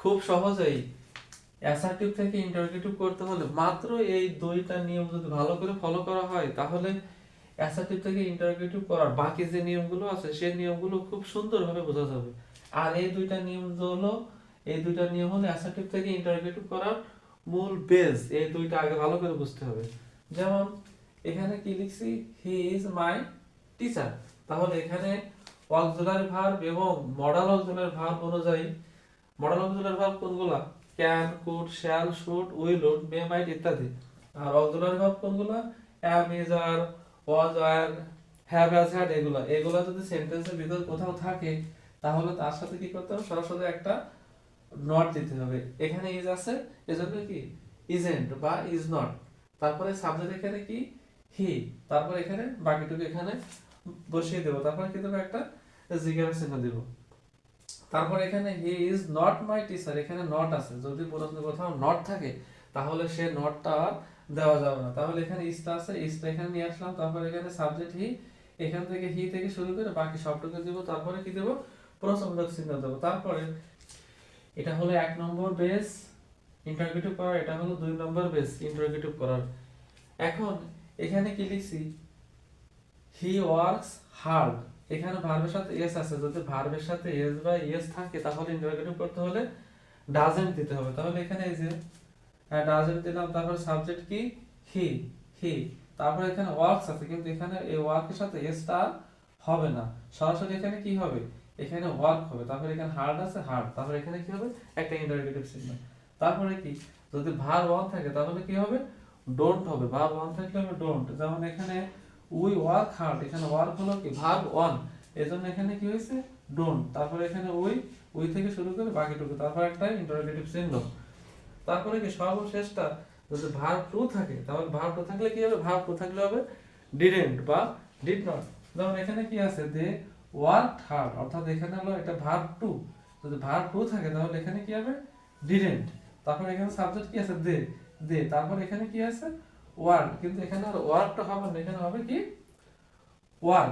খুব সহজেই অ্যাসার্টিভ থেকে ইন্টারোগেটিভ করতে হলে মাত্র এই দুইটা নিয়ম যদি ভালো করে ফলো করা হয় তাহলে অ্যাসার্টিভ থেকে ইন্টারোগেটিভ করার বাকি যে নিয়মগুলো আছে সেই নিয়মগুলো খুব সুন্দরভাবে বোঝা যাবে। আর এই দুইটা নিয়ম হলো অ্যাসার্টিভ থেকে ইন্টারোগেটিভ করার মূল বেস। এই দুইটা আগে ভালো করে বুঝতে হবে। যেমন এখানে কি লিখছি, হি ইজ মাই টিচার। তাহলে এখানে অক্সিলারি ভার্ব এবং মডাল অক্সিলারি ভার্ব অনুযায়ী মডাল অক্সিলারি ভার্ব কোনগুলা? Can, could, shall, should, will, would, may, might ইত্যাদি। আর অক্সিলারি ভার্ব কোনগুলা? Am, is, are, was, were, have, has, had. এগুলা যদি সেন্টেন্সের ভিতরে কোথাও থাকে তাহলে তার সাথে কি করতে হবে? সরাসরি একটা নট দিতে হবে। এখানে ইজ আছে, এজন্য কি ইজেন্ট বা ইজ নট। তারপরে সাবজেক্ট এখানে কি হি, তারপর এখানে বাকিটুকু এখানে বসিয়ে দেবো। তারপরে কি দেবো? একটা জিজ্ঞাসা চিহ্ন দেব। তারপর এখানে he is not my teacher, এখানে নট আছে। যদি প্রশ্নে কোথাও নট থাকে তাহলে সে নটটা আর দেওয়া যাবে না। তাহলে এখানে ইজটা আছে, ইজটা এখানে নিয়ে আসলাম। তারপর এখানে সাবজেক্ট হি, এখান থেকে হি থেকে শুরু করে বাকি সবটুকু দেবো। তারপরে কি দেবো? প্রশ্নবোধক চিহ্ন দেবো। তারপরে এটা হলো 1 নম্বর বেস ইন্টারোগেটিভ করার, এটা হলো 2 নম্বর বেস ইন্টারোগেটিভ করার। এখন এখানে কি লিখছি? He works hard. এখানে ভার্বের সাথে এস আছে। যদি ভার্বের সাথে এস বা এস থাকে তাহলে ইন্টারোগেটিভ করতে হলে ডাজেন্ট দিতে হবে। তাহলে এখানে এই যে ডাজেন্ট দিলাম। তারপর সাবজেক্ট কি হি, হি। তারপর এখানে ওয়ার্কস আছে, কিন্তু এখানে এই ওয়ার্কের সাথে এসটা হবে না, সরাসরি এখানে কি হবে? এখানে ওয়ার্ক হবে। তারপর এখানে হার্ড আছে, হার্ড। তারপর এখানে কি হবে? একটা ইন্টারোগেটিভ চিহ্ন। তারপরে কি? যদি ভার্ব অন থাকে তাহলে কি হবে? ডোন্ট হবে। ভার্ব অন থাকলে হবে ডোন্ট। যেমন এখানে উই ওয়ার্ক হার্ড, এখানে ওয়ার্ক হলো কি ভার্ব অন, এজন্য এখানে কি হয়েছে? ডোন্ট। তারপরে এখানে উই, উই থেকে শুরু করে বাকিটুকু, তারপর একটা ইন্টারোগেটিভ চিহ্ন। তারপরে কি সর্বশেষটা? যদি ভার্ব টু থাকে তাহলে ভার্ব টু থাকলে কি হবে? ভার্ব টু থাকলে হবে ডিডেন্ট বা ডিড নট। যেমন এখানে কি আছে? দে ওয়ার্কড হার্ড, অর্থাৎ এখানে হলো এটা ভার্ব টু। যদি ভার্ব টু থাকে তাহলে এখানে কি হবে? ডিডেন্ট। তারপর এখানে সাবজেক্ট কি আছে? দে, দে। তারপর এখানে কি আছে? ওয়ার্ক, কিন্তু এখানে আর ওয়ার্কটা হবে না, এখানে হবে কি ওয়ার্ক।